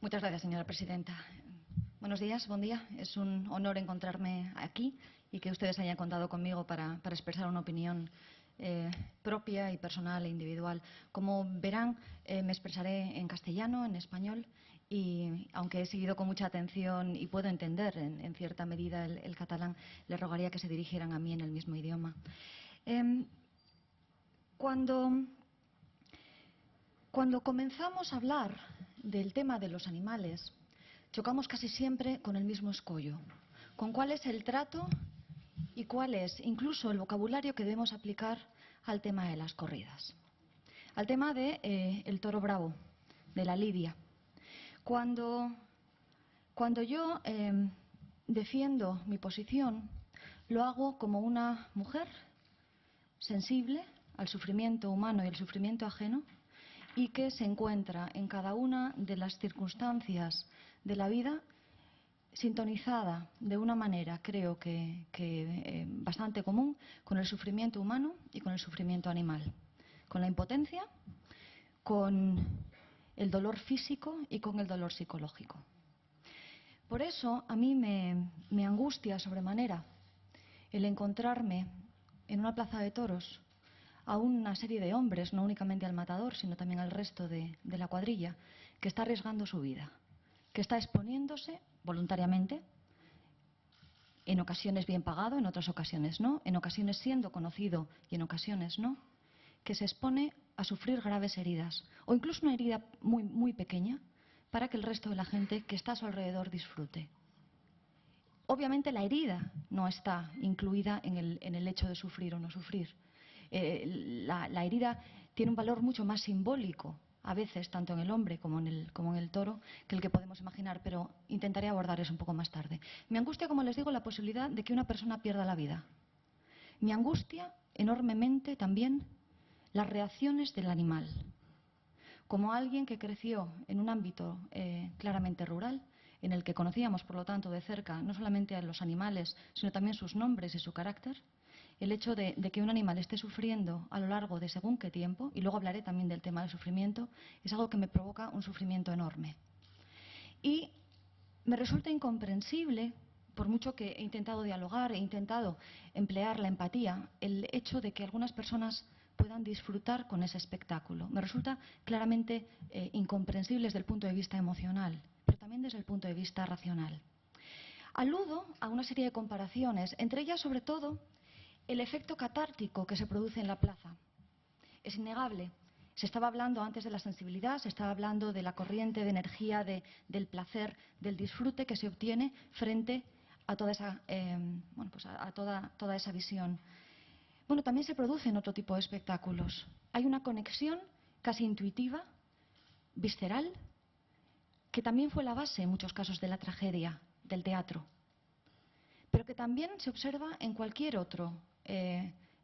Muchas gracias, señora presidenta. Buenos días, buen día. Es un honor encontrarme aquí y que ustedes hayan contado conmigo para expresar una opinión propia y personal e individual. Como verán, me expresaré en castellano, en español, y aunque he seguido con mucha atención y puedo entender en cierta medida el catalán, les rogaría que se dirigieran a mí en el mismo idioma. Cuando comenzamos a hablar del tema de los animales, chocamos casi siempre con el mismo escollo, con cuál es el trato y cuál es incluso el vocabulario que debemos aplicar al tema de las corridas, al tema del toro bravo, de la lidia. Cuando yo defiendo mi posición, lo hago como una mujer sensible al sufrimiento humano y al sufrimiento ajeno, y que se encuentra en cada una de las circunstancias de la vida sintonizada de una manera, creo que bastante común, con el sufrimiento humano y con el sufrimiento animal, con la impotencia, con el dolor físico y con el dolor psicológico. Por eso a mí me angustia sobremanera el encontrarme en una plaza de toros a una serie de hombres, no únicamente al matador, sino también al resto de la cuadrilla, que está arriesgando su vida, que está exponiéndose voluntariamente, en ocasiones bien pagado, en otras ocasiones no, en ocasiones siendo conocido y en ocasiones no, que se expone a sufrir graves heridas, o incluso una herida muy, muy pequeña, para que el resto de la gente que está a su alrededor disfrute. Obviamente la herida no está incluida en el hecho de sufrir o no sufrir. La herida tiene un valor mucho más simbólico, a veces, tanto en el hombre como en el toro, que el que podemos imaginar, pero intentaré abordar eso un poco más tarde. Me angustia, como les digo, la posibilidad de que una persona pierda la vida. Me angustia enormemente también las reacciones del animal. Como alguien que creció en un ámbito claramente rural, en el que conocíamos, por lo tanto, de cerca no solamente a los animales, sino también sus nombres y su carácter, el hecho de que un animal esté sufriendo a lo largo de según qué tiempo, y luego hablaré también del tema del sufrimiento, es algo que me provoca un sufrimiento enorme. Y me resulta incomprensible, por mucho que he intentado dialogar, he intentado emplear la empatía, el hecho de que algunas personas puedan disfrutar con ese espectáculo. Me resulta claramente incomprensible desde el punto de vista emocional, pero también desde el punto de vista racional. Aludo a una serie de comparaciones, entre ellas, sobre todo, el efecto catártico que se produce en la plaza. Es innegable. Se estaba hablando antes de la sensibilidad, se estaba hablando de la corriente de energía, del placer, del disfrute que se obtiene frente a toda esa, toda esa visión. Bueno, también se producen otro tipo de espectáculos. Hay una conexión casi intuitiva, visceral, que también fue la base en muchos casos de la tragedia, del teatro, pero que también se observa en cualquier otro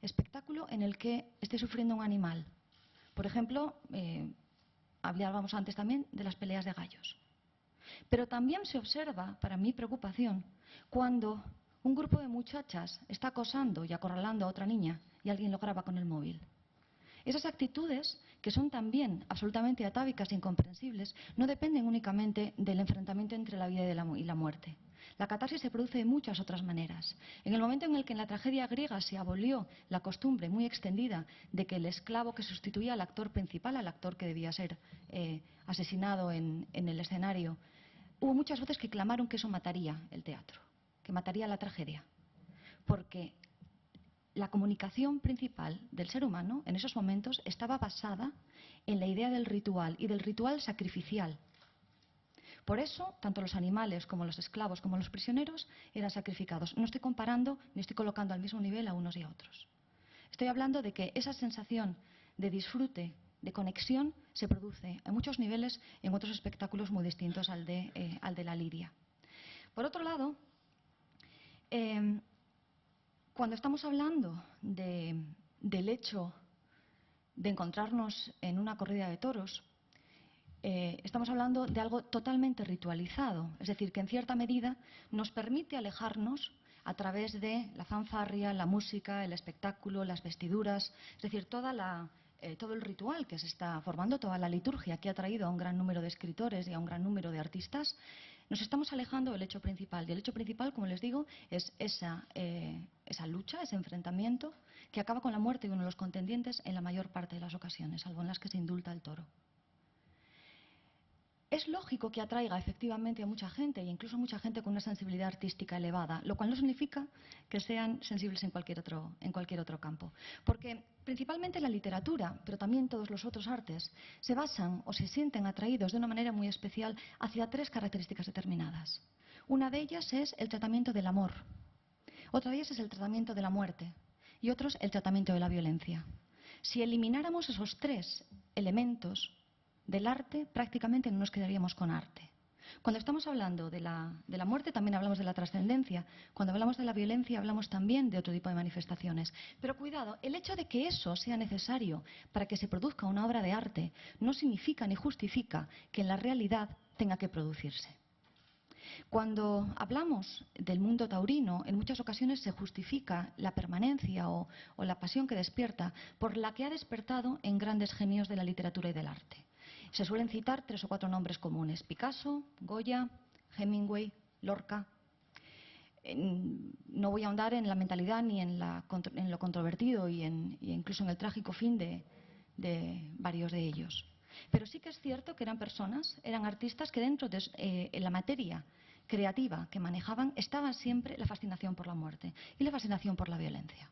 espectáculo en el que esté sufriendo un animal. Por ejemplo, hablábamos antes también de las peleas de gallos. Pero también se observa, para mi preocupación, cuando un grupo de muchachas está acosando y acorralando a otra niña y alguien lo graba con el móvil. Esas actitudes, que son también absolutamente atávicas e incomprensibles, no dependen únicamente del enfrentamiento entre la vida y la muerte. La catarsis se produce de muchas otras maneras. En el momento en el que en la tragedia griega se abolió la costumbre muy extendida de que el esclavo que sustituía al actor principal, al actor que debía ser asesinado en el escenario, hubo muchas voces que clamaron que eso mataría el teatro, que mataría la tragedia. Porque la comunicación principal del ser humano en esos momentos estaba basada en la idea del ritual y del ritual sacrificial. Por eso, tanto los animales como los esclavos como los prisioneros eran sacrificados. No estoy comparando ni estoy colocando al mismo nivel a unos y a otros. Estoy hablando de que esa sensación de disfrute, de conexión, se produce en muchos niveles en otros espectáculos muy distintos al de la lidia. Por otro lado, cuando estamos hablando del hecho de encontrarnos en una corrida de toros, estamos hablando de algo totalmente ritualizado, es decir, que en cierta medida nos permite alejarnos a través de la fanfarria, la música, el espectáculo, las vestiduras, es decir, toda la todo el ritual que se está formando, toda la liturgia que ha traído a un gran número de escritores y a un gran número de artistas, nos estamos alejando del hecho principal. Y el hecho principal, como les digo, es esa lucha, ese enfrentamiento que acaba con la muerte de uno de los contendientes en la mayor parte de las ocasiones, salvo en las que se indulta el toro. Es lógico que atraiga efectivamente a mucha gente, e incluso a mucha gente con una sensibilidad artística elevada, lo cual no significa que sean sensibles en cualquier otro campo. Porque principalmente la literatura, pero también todos los otros artes, se basan o se sienten atraídos de una manera muy especial hacia tres características determinadas. Una de ellas es el tratamiento del amor, otra de ellas es el tratamiento de la muerte y otro es el tratamiento de la violencia. Si elimináramos esos tres elementos del arte, prácticamente no nos quedaríamos con arte. Cuando estamos hablando de la muerte, también hablamos de la trascendencia. Cuando hablamos de la violencia, hablamos también de otro tipo de manifestaciones. Pero cuidado, el hecho de que eso sea necesario para que se produzca una obra de arte no significa ni justifica que en la realidad tenga que producirse. Cuando hablamos del mundo taurino, en muchas ocasiones se justifica la permanencia o la pasión que despierta por la que ha despertado en grandes genios de la literatura y del arte. Se suelen citar 3 o 4 nombres comunes: Picasso, Goya, Hemingway, Lorca. No voy a ahondar en la mentalidad ni en lo controvertido y incluso en el trágico fin de varios de ellos. Pero sí que es cierto que eran personas, eran artistas que dentro de la materia creativa que manejaban estaba siempre la fascinación por la muerte y la fascinación por la violencia.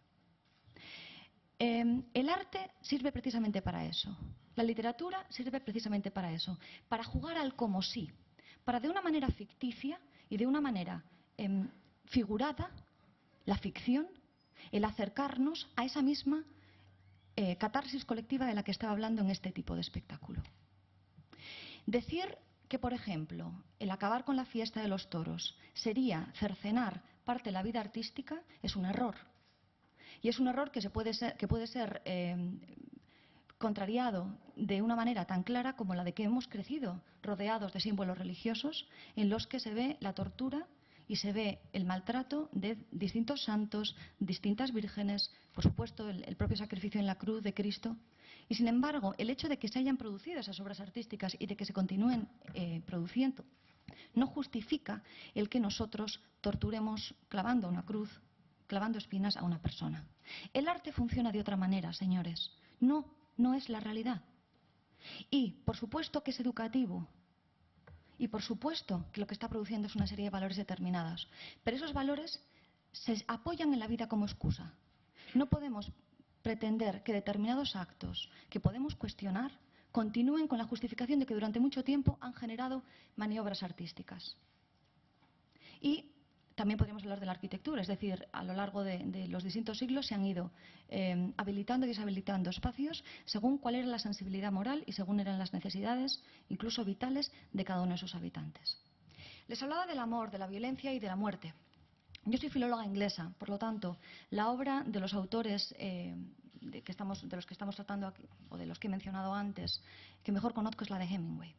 El arte sirve precisamente para eso. La literatura sirve precisamente para eso, para jugar al como sí, para de una manera ficticia y de una manera figurada, la ficción, el acercarnos a esa misma catarsis colectiva de la que estaba hablando en este tipo de espectáculo. Decir que, por ejemplo, el acabar con la fiesta de los toros sería cercenar parte de la vida artística es un error. Y es un error que puede ser contrariado de una manera tan clara como la de que hemos crecido rodeados de símbolos religiosos en los que se ve la tortura y se ve el maltrato de distintos santos, distintas vírgenes, por supuesto el propio sacrificio en la cruz de Cristo. Y sin embargo, el hecho de que se hayan producido esas obras artísticas y de que se continúen produciendo no justifica el que nosotros torturemos clavando una cruz, clavando espinas a una persona. El arte funciona de otra manera, señores. No es la realidad. Y, por supuesto que es educativo. Y, por supuesto que lo que está produciendo es una serie de valores determinados. Pero esos valores se apoyan en la vida como excusa. No podemos pretender que determinados actos que podemos cuestionar continúen con la justificación de que durante mucho tiempo han generado maniobras artísticas. Y también podríamos hablar de la arquitectura, es decir, a lo largo de los distintos siglos se han ido habilitando y deshabilitando espacios según cuál era la sensibilidad moral y según eran las necesidades, incluso vitales, de cada uno de sus habitantes. Les hablaba del amor, de la violencia y de la muerte. Yo soy filóloga inglesa, por lo tanto, la obra de los autores de los que estamos tratando aquí, o de los que he mencionado antes, que mejor conozco es la de Hemingway.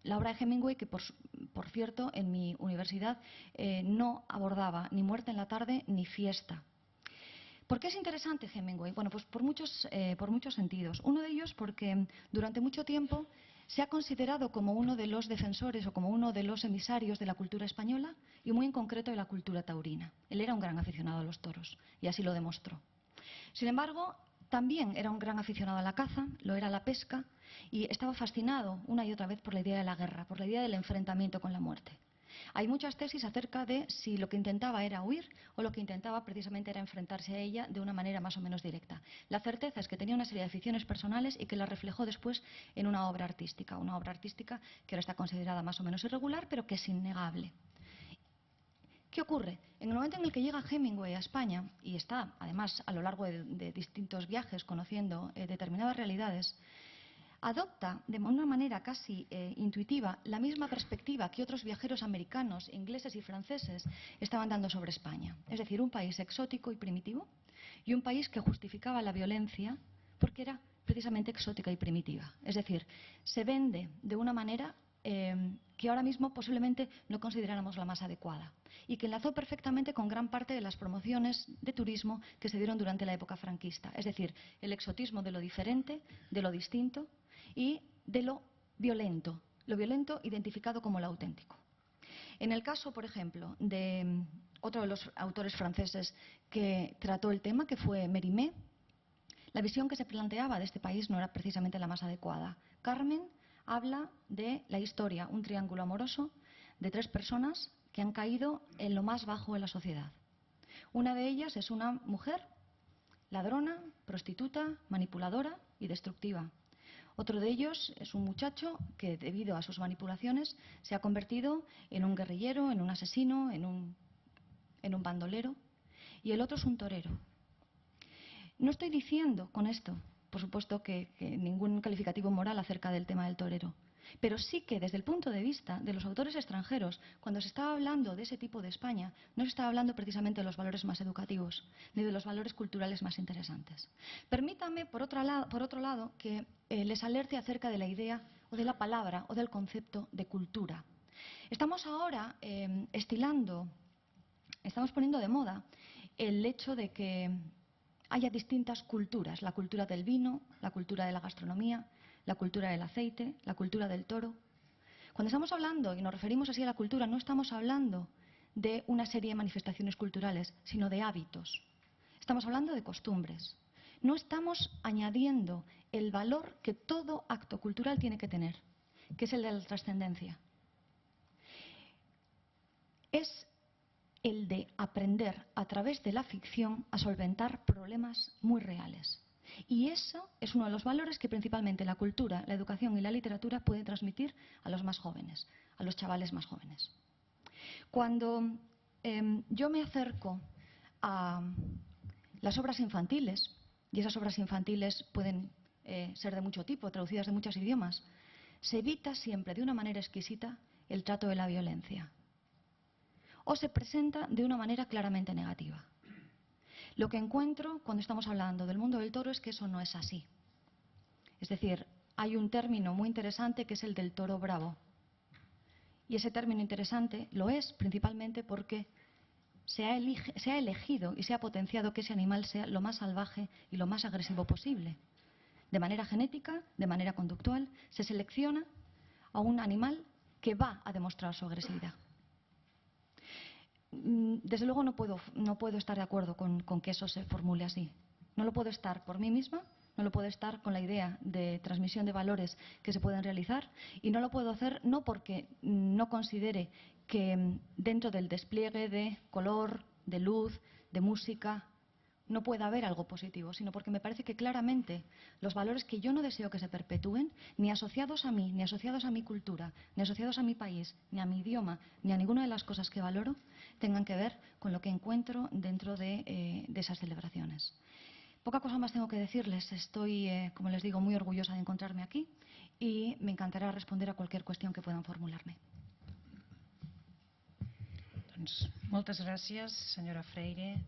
La obra de Hemingway, que por cierto en mi universidad no abordaba ni muerte en la tarde ni fiesta. ¿Por qué es interesante Hemingway? Bueno, pues por muchos sentidos. Uno de ellos porque durante mucho tiempo se ha considerado como uno de los defensores o como uno de los emisarios de la cultura española y muy en concreto de la cultura taurina. Él era un gran aficionado a los toros y así lo demostró. Sin embargo, también era un gran aficionado a la caza, lo era a la pesca y estaba fascinado una y otra vez por la idea de la guerra, por la idea del enfrentamiento con la muerte. Hay muchas tesis acerca de si lo que intentaba era huir o lo que intentaba precisamente era enfrentarse a ella de una manera más o menos directa. La certeza es que tenía una serie de aficiones personales y que las reflejó después en una obra artística que ahora está considerada más o menos irregular, pero que es innegable. ¿Qué ocurre? En el momento en el que llega Hemingway a España, y está además a lo largo de distintos viajes conociendo determinadas realidades, adopta de una manera casi intuitiva la misma perspectiva que otros viajeros americanos, ingleses y franceses estaban dando sobre España. Es decir, un país exótico y primitivo y un país que justificaba la violencia porque era precisamente exótica y primitiva. Es decir, se vende de una manera que ahora mismo posiblemente no consideráramos la más adecuada y que enlazó perfectamente con gran parte de las promociones de turismo que se dieron durante la época franquista. Es decir, el exotismo de lo diferente, de lo distinto y de lo violento identificado como lo auténtico. En el caso, por ejemplo, de otro de los autores franceses que trató el tema, que fue Mérimée, la visión que se planteaba de este país no era precisamente la más adecuada. Carmen habla de la historia, un triángulo amoroso de 3 personas que han caído en lo más bajo de la sociedad. Una de ellas es una mujer ladrona, prostituta, manipuladora y destructiva. Otro de ellos es un muchacho que, debido a sus manipulaciones, se ha convertido en un guerrillero, en un asesino, en un bandolero. Y el otro es un torero. No estoy diciendo con esto, por supuesto, que ningún calificativo moral acerca del tema del torero. Pero sí que desde el punto de vista de los autores extranjeros, cuando se estaba hablando de ese tipo de España, no se estaba hablando precisamente de los valores más educativos, ni de los valores culturales más interesantes. Permítanme, por otro lado, que les alerte acerca de la idea o de la palabra o del concepto de cultura. Estamos ahora estamos poniendo de moda el hecho de que haya distintas culturas, la cultura del vino, la cultura de la gastronomía, la cultura del aceite, la cultura del toro. Cuando estamos hablando y nos referimos así a la cultura, no estamos hablando de una serie de manifestaciones culturales, sino de hábitos. Estamos hablando de costumbres. No estamos añadiendo el valor que todo acto cultural tiene que tener, que es el de la trascendencia. Es el de aprender a través de la ficción a solventar problemas muy reales. Y eso es uno de los valores que principalmente la cultura, la educación y la literatura pueden transmitir a los más jóvenes, a los chavales más jóvenes. Cuando yo me acerco a las obras infantiles, y esas obras infantiles pueden ser de mucho tipo, traducidas de muchos idiomas, se evita siempre de una manera exquisita el trato de la violencia. O se presenta de una manera claramente negativa. Lo que encuentro cuando estamos hablando del mundo del toro es que eso no es así. Es decir, hay un término muy interesante que es el del toro bravo. Y ese término interesante lo es principalmente porque se ha elegido y se ha potenciado que ese animal sea lo más salvaje y lo más agresivo posible. De manera genética, de manera conductual, se selecciona a un animal que va a demostrar su agresividad. Desde luego no puedo estar de acuerdo con que eso se formule así. No lo puedo estar por mí misma, no lo puedo estar con la idea de transmisión de valores que se pueden realizar y no lo puedo hacer no porque no considere que dentro del despliegue de color, de luz, de música, no pueda haber algo positivo, sino porque me parece que claramente los valores que yo no deseo que se perpetúen, ni asociados a mí, ni asociados a mi cultura, ni asociados a mi país, ni a mi idioma, ni a ninguna de las cosas que valoro, tengan que ver con lo que encuentro dentro de esas celebraciones. Poca cosa más tengo que decirles. Estoy, como les digo, muy orgullosa de encontrarme aquí y me encantará responder a cualquier cuestión que puedan formularme. Doncs moltes gràcies, senyora Freire.